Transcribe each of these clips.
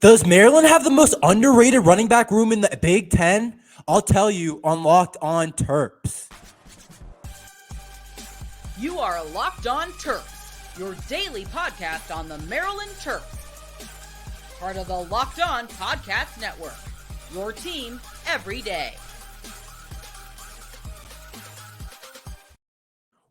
Does Maryland have the most underrated running back room in the Big Ten? I'll tell you on Locked On Terps. You are Locked On Terps, your daily podcast on the Maryland Terps. Part of the Locked On Podcast Network, your team every day.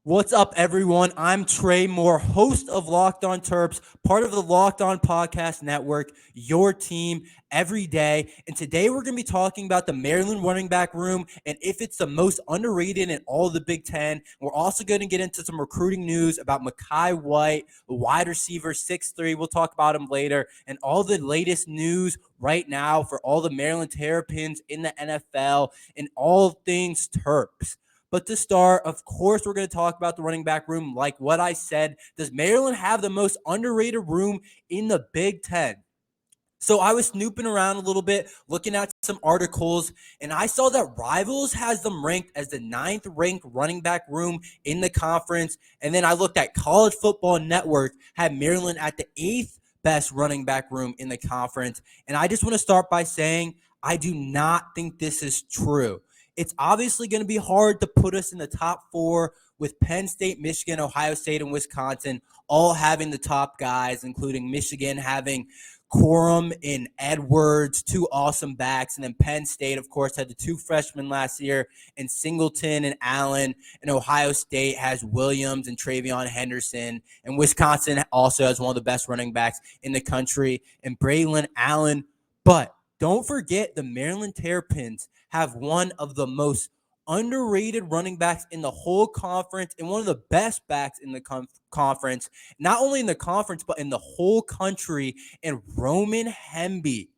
What's up, everyone? I'm Tre Moore, host of Locked On Terps, part of the Locked On Podcast Network, your team every day. And today we're going to be talking about the Maryland running back room and if it's the most underrated in all of the Big Ten. We're also going to get into some recruiting news about Makhai White, a wide receiver, 6'3". We'll talk about him later. And all the latest news right now for all the Maryland Terrapins in the NFL and all things Terps. But to start, of course, we're going to talk about the running back room. Like what I said, does Maryland have the most underrated room in the Big Ten? So I was snooping around a little bit, looking at some articles, and I saw that Rivals has them ranked as the 9th ranked running back room in the conference. And then I looked at College Football Network, had Maryland at the 8th best running back room in the conference. And I just want to start by saying I do not think this is true. It's obviously going to be hard to put us in the top 4 with Penn State, Michigan, Ohio State, and Wisconsin all having the top guys, including Michigan having Corum and Edwards, 2 awesome backs. And then Penn State, of course, had the 2 freshmen last year, and Singleton and Allen. And Ohio State has Williams and Travion Henderson. And Wisconsin also has one of the best running backs in the country, and Braylon Allen. But don't forget the Maryland Terrapins have one of the most underrated running backs in the whole conference and one of the best backs in the conference, not only in the conference, but in the whole country, and Roman Hemby.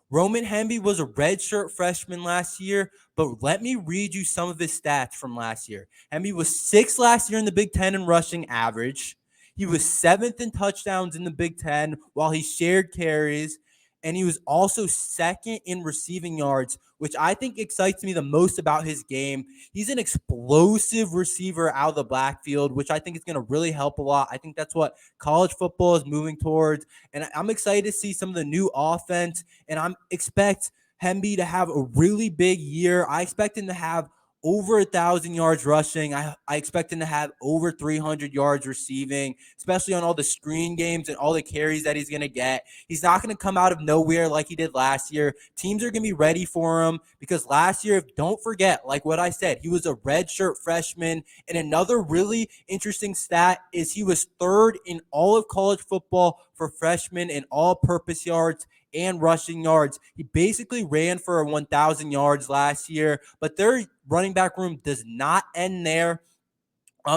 Roman Hemby was a redshirt freshman last year, but let me read you some of his stats from last year. Hemby was 6th last year in the Big Ten in rushing average. He was 7th in touchdowns in the Big Ten while he shared carries. And he was also 2nd in receiving yards, which I think excites me the most about his game. He's an explosive receiver out of the backfield, which I think is going to really help a lot. I think that's what college football is moving towards. And I'm excited to see some of the new offense. And I expect Hemby to have a really big year. I expect him to have over 1,000 yards rushing. I expect him to have over 300 yards receiving, especially on all the screen games and all the carries that he's going to get. He's not going to come out of nowhere like he did last year. Teams are going to be ready for him because last year, don't forget, like what I said, he was a redshirt freshman. And another really interesting stat is he was 3rd in all of college football for freshmen in all-purpose yards and rushing yards. He basically ran for 1,000 yards last year, but their running back room does not end there.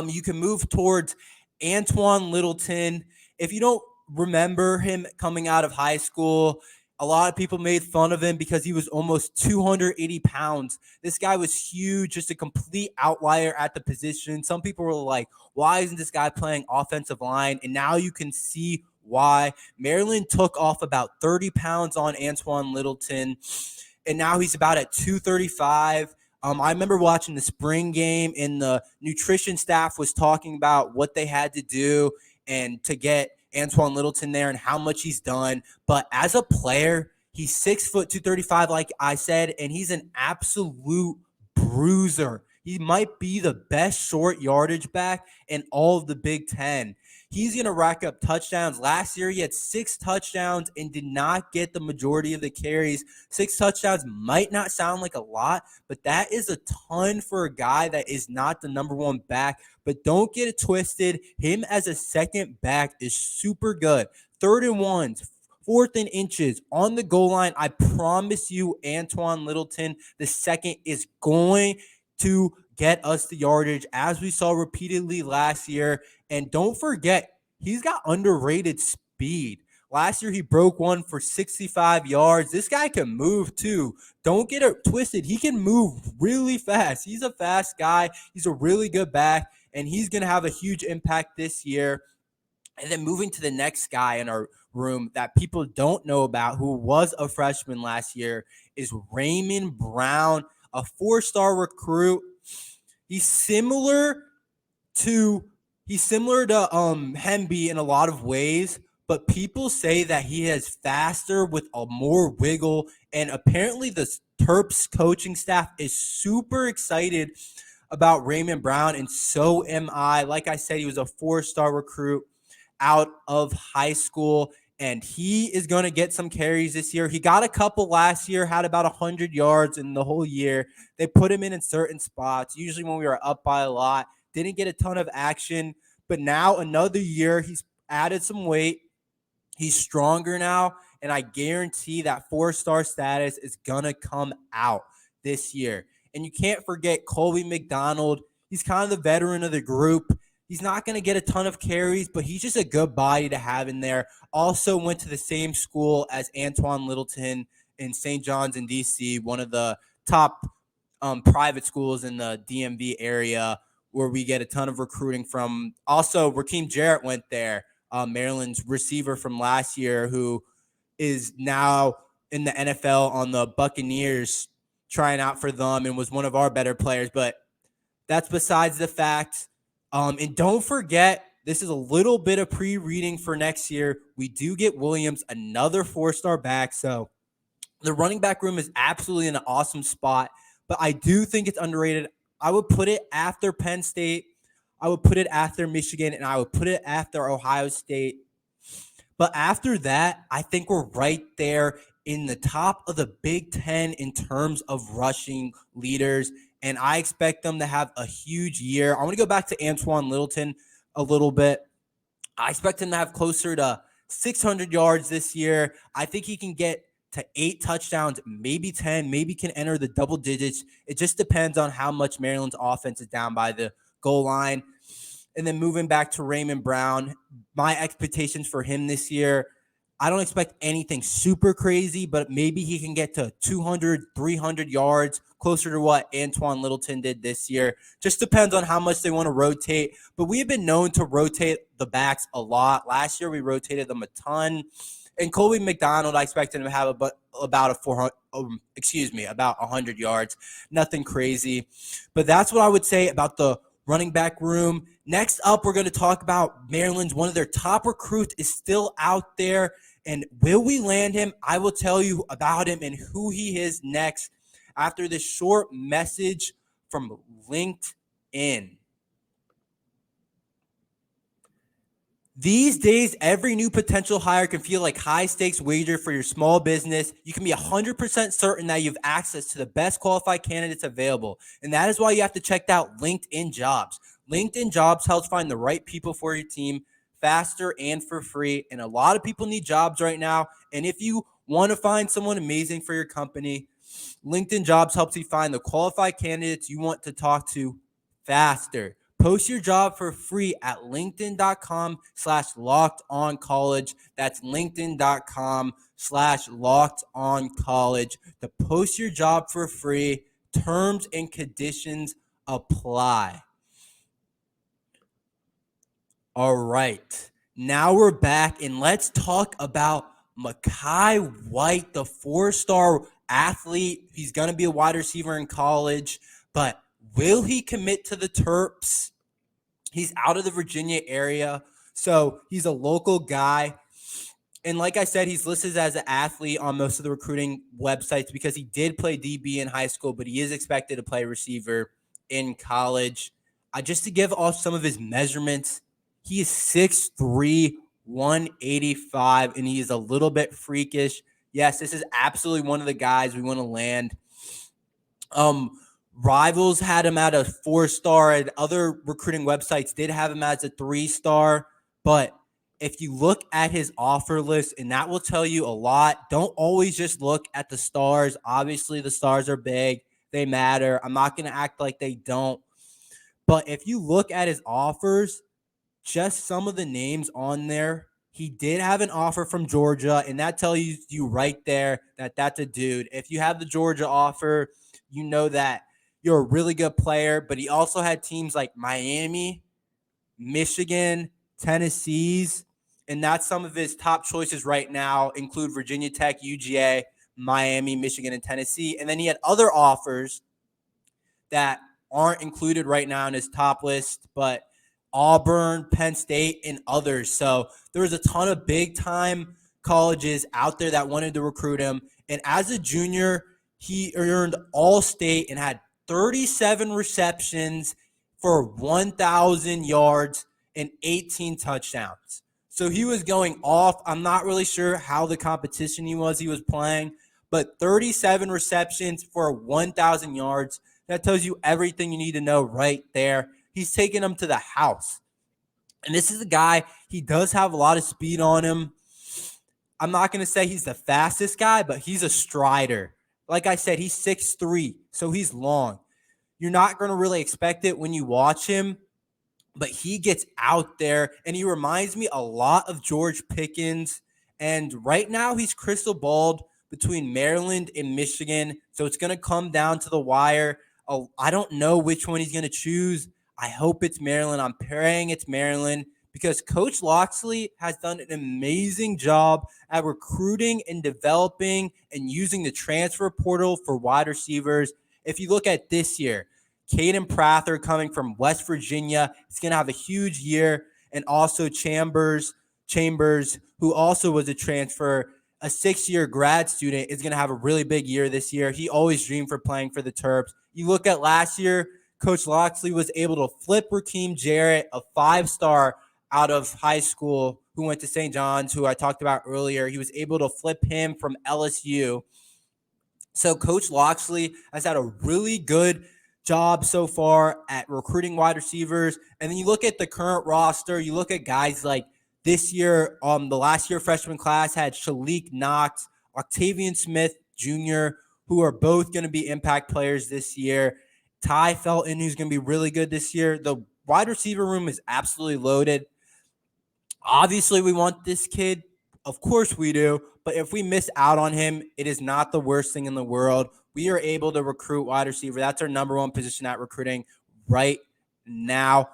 You can move towards Antwain Littleton. If you don't remember him coming out of high school, a lot of people made fun of him because he was almost 280 pounds. This guy was huge, just a complete outlier at the position. Some people were like, why isn't this guy playing offensive line? And now you can see why. Maryland took off about 30 pounds on Antwain Littleton, and now he's about at 235. I remember watching the spring game, and the nutrition staff was talking about what they had to do and to get Antwain Littleton there and how much he's done. But as a player, he's 6 foot 235, like I said, and he's an absolute bruiser. He might be the best short yardage back in all of the Big Ten. He's going to rack up touchdowns. Last year, he had 6 touchdowns and did not get the majority of the carries. 6 touchdowns might not sound like a lot, but that is a ton for a guy that is not the number 1 back. But don't get it twisted. Him as a second back is super good. 3rd and 1s, 4th and inches on the goal line. I promise you, Antwain Littleton, the second, is going to get us the yardage as we saw repeatedly last year. And don't forget, he's got underrated speed. Last year, he broke one for 65 yards. This guy can move too. Don't get it twisted. He can move really fast. He's a fast guy. He's a really good back, and he's going to have a huge impact this year. And then moving to the next guy in our room that people don't know about, who was a freshman last year, is Ramon Brown, a 4-star recruit. He's similar to Hemby in a lot of ways, but people say that he is faster with a more wiggle, and apparently the Terps coaching staff is super excited about Raymond Brown, and so am I. Like I said, he was a 4-star recruit out of high school, and he is going to get some carries this year. He got a couple last year, had about 100 yards in the whole year. They put him in certain spots, usually when we were up by a lot. Didn't get a ton of action, but now another year, he's added some weight. He's stronger now, and I guarantee that 4-star status is going to come out this year. And you can't forget Colby McDonald. He's kind of the veteran of the group. He's not going to get a ton of carries, but he's just a good body to have in there. Also went to the same school as Antwain Littleton in St. John's in D.C., one of the top private schools in the DMV area where we get a ton of recruiting from. Also, Rakeem Jarrett went there, Maryland's receiver from last year, who is now in the NFL on the Buccaneers, trying out for them and was one of our better players. But that's besides the fact. And don't forget, this is a little bit of pre-reading for next year. We do get Williams, another 4-star back. So the running back room is absolutely in an awesome spot, but I do think it's underrated. I would put it after Penn State. I would put it after Michigan, and I would put it after Ohio State. But after that, I think we're right there in the top of the Big Ten in terms of rushing leaders, and I expect them to have a huge year. I want to go back to Antwain Littleton a little bit. I expect him to have closer to 600 yards this year. I think he can get to 8 touchdowns, maybe 10, maybe can enter the double digits. It just depends on how much Maryland's offense is down by the goal line. And then moving back to Raymond Brown, my expectations for him this year, I don't expect anything super crazy, but maybe he can get to 200, 300 yards, closer to what Antwain Littleton did this year. Just depends on how much they want to rotate. But we have been known to rotate the backs a lot. Last year, we rotated them a ton. And Colby McDonald, I expect him to have about 100 yards. Nothing crazy. But that's what I would say about the running back room. Next up, we're going to talk about Maryland's one of their top recruits is still out there. And will we land him? I will tell you about him and who he is next after this short message from LinkedIn. These days, every new potential hire can feel like high-stakes wager for your small business. You can be 100% certain that you have access to the best qualified candidates available, and that is why you have to check out LinkedIn Jobs. LinkedIn Jobs helps find the right people for your team faster and for free, and a lot of people need jobs right now, and if you want to find someone amazing for your company, LinkedIn Jobs helps you find the qualified candidates you want to talk to faster. Post your job for free at linkedin.com/lockedoncollege. That's linkedin.com/lockedoncollege to post your job for free. Terms and conditions apply. All right. Now we're back, and let's talk about Makhai White, the 4-star athlete. He's going to be a wide receiver in college, but will he commit to the Terps? He's out of the Virginia area, so he's a local guy. And like I said, he's listed as an athlete on most of the recruiting websites because he did play DB in high school, but he is expected to play receiver in college. Just to give off some of his measurements, he is 6'3", 185, and he is a little bit freakish. Yes, this is absolutely one of the guys we want to land. Rivals had him at a 4-star, and other recruiting websites did have him as a 3-star. But if you look at his offer list, and that will tell you a lot, don't always just look at the stars. Obviously, the stars are big. They matter. I'm not going to act like they don't. But if you look at his offers, just some of the names on there, he did have an offer from Georgia, and that tells you right there that that's a dude. If you have the Georgia offer, you know that you're a really good player, but he also had teams like Miami, Michigan, Tennessee's, and that's some of his top choices right now include Virginia Tech, UGA, Miami, Michigan, and Tennessee. And then he had other offers that aren't included right now in his top list, but Auburn, Penn State, and others. So there was a ton of big-time colleges out there that wanted to recruit him. And as a junior, he earned All-State and had 37 receptions for 1,000 yards and 18 touchdowns. So he was going off. I'm not really sure how the competition he was playing, but 37 receptions for 1,000 yards. That tells you everything you need to know right there. He's taking them to the house. And this is a guy, he does have a lot of speed on him. I'm not going to say he's the fastest guy, but he's a strider. Like I said, he's 6'3", so he's long. You're not going to really expect it when you watch him, but he gets out there, and he reminds me a lot of George Pickens. And right now, he's crystal balled between Maryland and Michigan, so it's going to come down to the wire. I don't know which one he's going to choose. I hope it's Maryland. I'm praying it's Maryland because Coach Locksley has done an amazing job at recruiting and developing and using the transfer portal for wide receivers. If you look at this year, Caden Prather coming from West Virginia, he's going to have a huge year. And also Chambers, who also was a transfer, a 6-year grad student, is going to have a really big year this year. He always dreamed for playing for the Terps. You look at last year, Coach Locksley was able to flip Rakeem Jarrett, a 5-star out of high school who went to St. John's, who I talked about earlier. He was able to flip him from LSU. So Coach Locksley has had a really good job so far at recruiting wide receivers. And then you look at the current roster, you look at guys like this year, the last year freshman class had Shalik Knox, Octavian Smith Jr., who are both going to be impact players this year. Ty Felton, who's going to be really good this year. The wide receiver room is absolutely loaded. Obviously, we want this kid. Of course we do. But if we miss out on him, it is not the worst thing in the world. We are able to recruit wide receiver. That's our number one position at recruiting right now.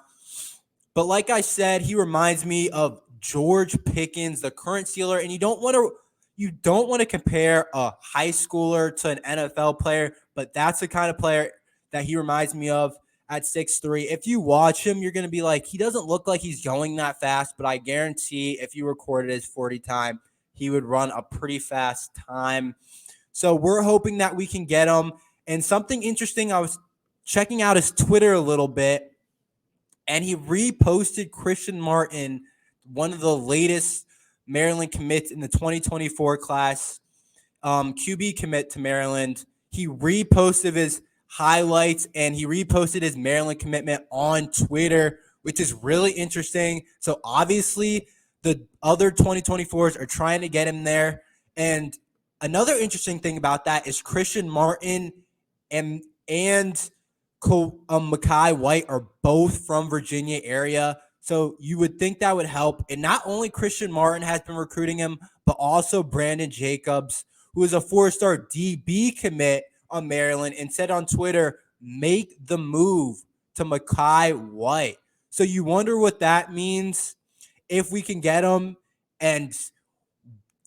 But like I said, he reminds me of George Pickens, the current Steeler, and you don't want to compare a high schooler to an NFL player, but that's the kind of player that he reminds me of at 6'3". If you watch him, you're going to be like, he doesn't look like he's going that fast, but I guarantee if you recorded his 40 time, he would run a pretty fast time. So we're hoping that we can get him. And something interesting, I was checking out his Twitter a little bit, and he reposted Christian Martin, one of the latest Maryland commits in the 2024 class, QB commit to Maryland. He reposted his highlights, and he reposted his Maryland commitment on Twitter, which is really interesting. So obviously the other 2024s are trying to get him there. And another interesting thing about that is Christian Martin and Makhai White are both from Virginia area. So you would think that would help. And not only Christian Martin has been recruiting him, but also Brandon Jacobs, who is a 4-star DB commit on Maryland, and said on Twitter, make the move to Makhai White. So you wonder what that means if we can get him, and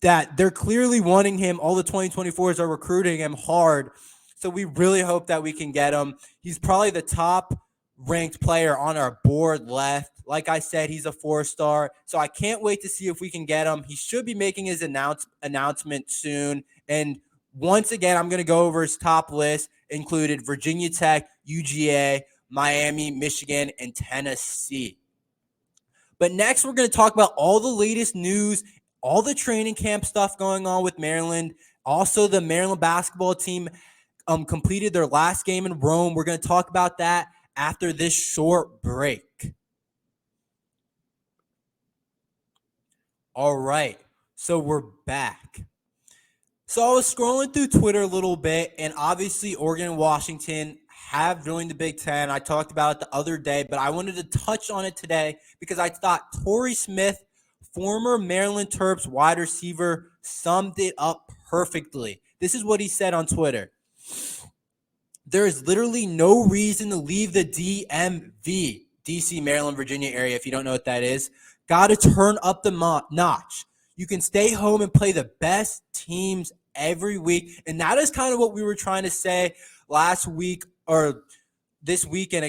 that they're clearly wanting him. All the 2024s are recruiting him hard. So we really hope that we can get him. He's probably the top ranked player on our board left. Like I said, he's a 4-star. So I can't wait to see if we can get him. He should be making his announcement soon. And once again, I'm going to go over his top list. Included Virginia Tech, UGA, Miami, Michigan, and Tennessee. But next, we're going to talk about all the latest news, all the training camp stuff going on with Maryland. Also, the Maryland basketball team completed their last game in Rome. We're going to talk about that after this short break. All right, so we're back. So I was scrolling through Twitter a little bit, and obviously Oregon and Washington have joined the Big Ten. I talked about it the other day, but I wanted to touch on it today because I thought Torrey Smith, former Maryland Terps wide receiver, summed it up perfectly. This is what he said on Twitter. There is literally no reason to leave the DMV, DC, Maryland, Virginia area, if you don't know what that is. Got to turn up the notch. You can stay home and play the best teams every week. And that is kind of what we were trying to say last week or this weekend,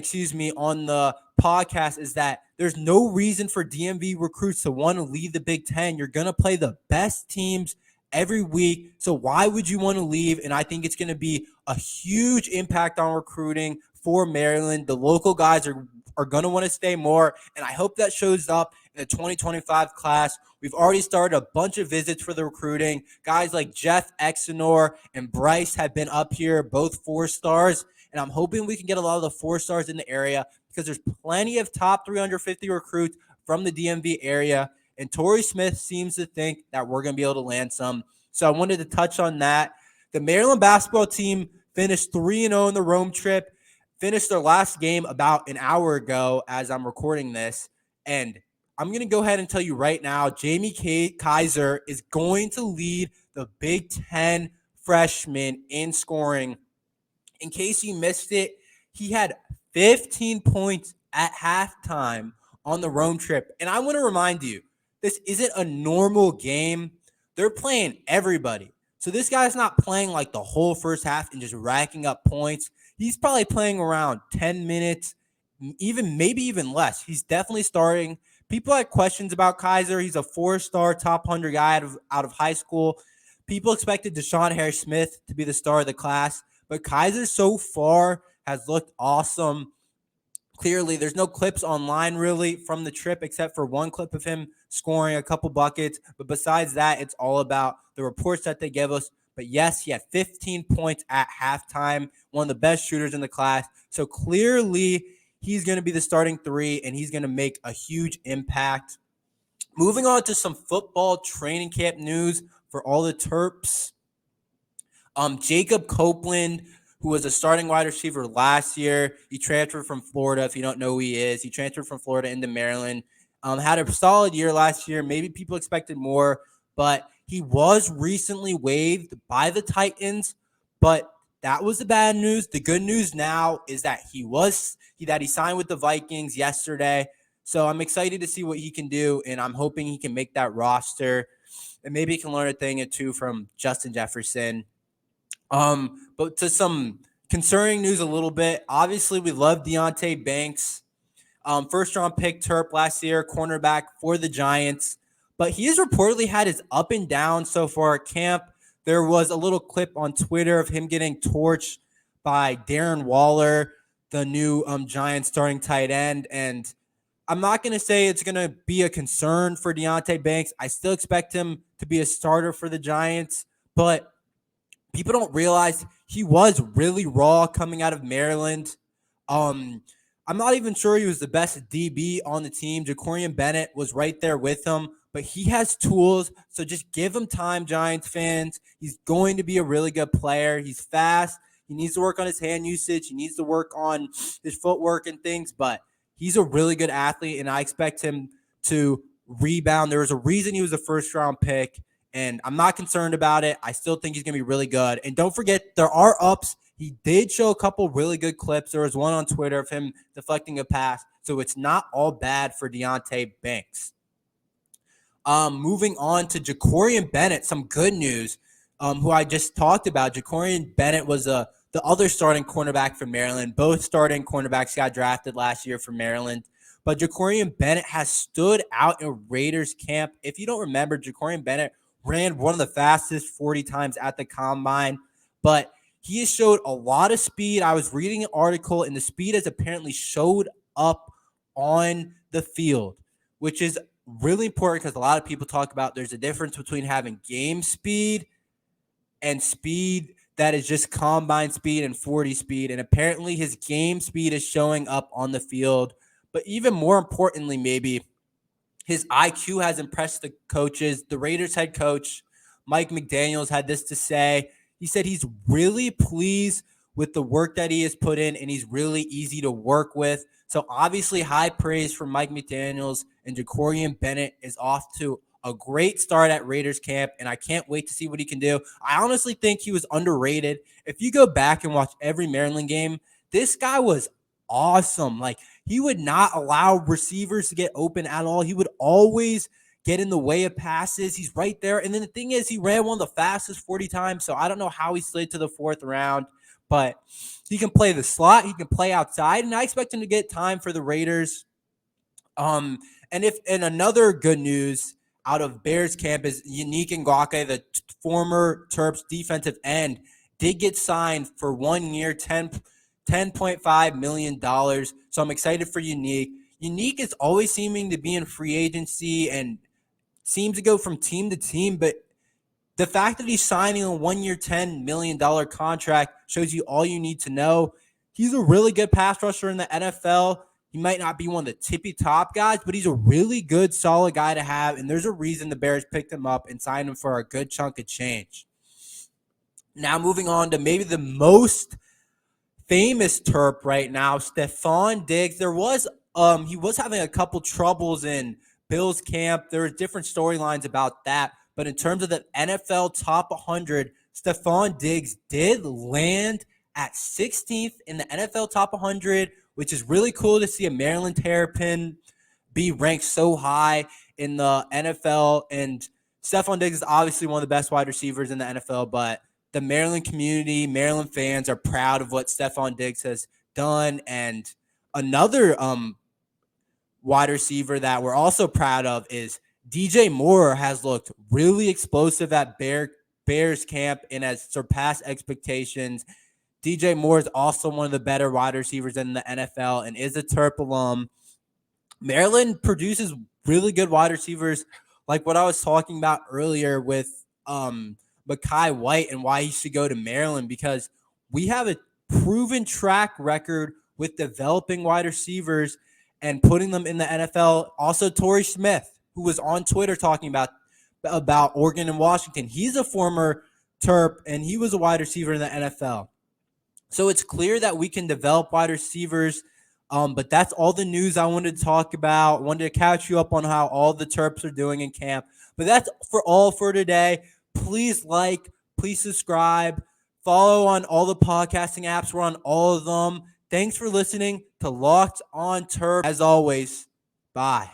on the podcast is that there's no reason for DMV recruits to want to leave the Big Ten. You're going to play the best teams every week. So why would you want to leave? And I think it's going to be a huge impact on recruiting for Maryland. The local guys are going to want to stay more. And I hope that shows up in the 2025 class. We've already started a bunch of visits for the recruiting. Guys like Jeff Exenor and Bryce have been up here, both 4-stars. And I'm hoping we can get a lot of the 4-stars in the area because there's plenty of top 350 recruits from the DMV area. And Torrey Smith seems to think that we're going to be able to land some. So I wanted to touch on that. The Maryland basketball team finished 3-0 in the Rome trip, finished their last game about an hour ago as I'm recording this. And I'm going to go ahead and tell you right now, Jamie Kaiser is going to lead the Big Ten freshmen in scoring. In case you missed it, he had 15 points at halftime on the Rome trip. And I want to remind you, this isn't a normal game. They're playing everybody. So this guy's not playing like the whole first half and just racking up points. He's probably playing around 10 minutes, maybe even less. He's definitely starting. People had questions about Kaiser. He's a 4-star top 100 guy out of high school. People expected Deshaun Harris-Smith to be the star of the class. But Kaiser so far has looked awesome. Clearly, there's no clips online really from the trip except for one clip of him scoring a couple buckets. But besides that, it's all about the reports that they give us. But yes, he had 15 points at halftime, one of the best shooters in the class. So clearly, he's going to be the starting 3, and he's going to make a huge impact. Moving on to some football training camp news for all the Terps. Jacob Copeland, who was a starting wide receiver last year, he transferred from Florida. If you don't know who he is, he transferred from Florida into Maryland. Had a solid year last year. Maybe people expected more, but he was recently waived by the Titans. But that was the bad news. The good news now is that he signed with the Vikings yesterday. So I'm excited to see what he can do, and I'm hoping he can make that roster, and maybe he can learn a thing or two from Justin Jefferson. But to some concerning news a little bit, obviously we love Deonte Banks. First-round pick Terp last year, cornerback for the Giants. But he has reportedly had his up and down so far at camp. There was a little clip on Twitter of him getting torched by Darren Waller, the new Giants starting tight end. And I'm not going to say it's going to be a concern for Deonte Banks. I still expect him to be a starter for the Giants. But people don't realize he was really raw coming out of Maryland. I'm not even sure he was the best DB on the team. Jackorian Bennet was right there with him, but he has tools, so just give him time, Giants fans. He's going to be a really good player. He's fast. He needs to work on his hand usage. He needs to work on his footwork and things, but he's a really good athlete, and I expect him to rebound. There was a reason he was a first-round pick, and I'm not concerned about it. I still think he's going to be really good. And don't forget, there are ups. He did show a couple really good clips. There was one on Twitter of him deflecting a pass. So it's not all bad for Deonte Banks. Moving on to Jackorian Bennet, some good news, who I just talked about. Jackorian Bennet was the other starting cornerback for Maryland. Both starting cornerbacks got drafted last year for Maryland. But Jackorian Bennet has stood out in Raiders camp. If you don't remember, Jackorian Bennet ran one of the fastest 40 times at the combine, but he has showed a lot of speed. I was reading an article, and the speed has apparently showed up on the field, which is really important because a lot of people talk about there's a difference between having game speed and speed that is just combine speed and 40 speed, and apparently his game speed is showing up on the field. But even more importantly, maybe, his IQ has impressed the coaches. The Raiders head coach, Mike McDaniels, had this to say. He said he's really pleased with the work that he has put in, and he's really easy to work with. So obviously high praise for Mike McDaniels, and Jackorian Bennet is off to a great start at Raiders camp, and I can't wait to see what he can do. I honestly think he was underrated. If you go back and watch every Maryland game, this guy was awesome. Like, he would not allow receivers to get open at all. He would always get in the way of passes. He's right there. And then the thing is, he ran one of the fastest 40 times. So I don't know how he slid to the 4th round, but he can play the slot. He can play outside. And I expect him to get time for the Raiders. And another good news out of Bears camp is Yannick Ngakoue, the former Terps defensive end, did get signed for 1 year, $10.5 million. So I'm excited for Yannick. Yannick is always seeming to be in free agency and seems to go from team to team, but the fact that he's signing a 1 year, $10 million contract shows you all you need to know. He's a really good pass rusher in the NFL. He might not be one of the tippy top guys, but he's a really good, solid guy to have. And there's a reason the Bears picked him up and signed him for a good chunk of change. Now moving on to maybe the most famous Terp right now, Stephon Diggs. He was having a couple troubles in Bills camp. There were different storylines about that. But in terms of the NFL top 100, Stephon Diggs did land at 16th in the NFL top 100, which is really cool to see a Maryland Terrapin be ranked so high in the NFL. And Stephon Diggs is obviously one of the best wide receivers in the NFL, but the Maryland community, Maryland fans are proud of what Stephon Diggs has done. And another wide receiver that we're also proud of is DJ Moore has looked really explosive at Bears camp and has surpassed expectations. DJ Moore is also one of the better wide receivers in the NFL and is a Terp alum. Maryland produces really good wide receivers, like what I was talking about earlier with Makhai White and why he should go to Maryland, because we have a proven track record with developing wide receivers and putting them in the NFL. Also, Torrey Smith, who was on Twitter talking about Oregon and Washington. He's a former Terp, and he was a wide receiver in the NFL. So it's clear that we can develop wide receivers, but that's all the news I wanted to talk about. Wanted to catch you up on how all the Terps are doing in camp. But that's all for today. Please please subscribe, follow on all the podcasting apps. We're on all of them. Thanks for listening to Locked On Terps. As always, bye.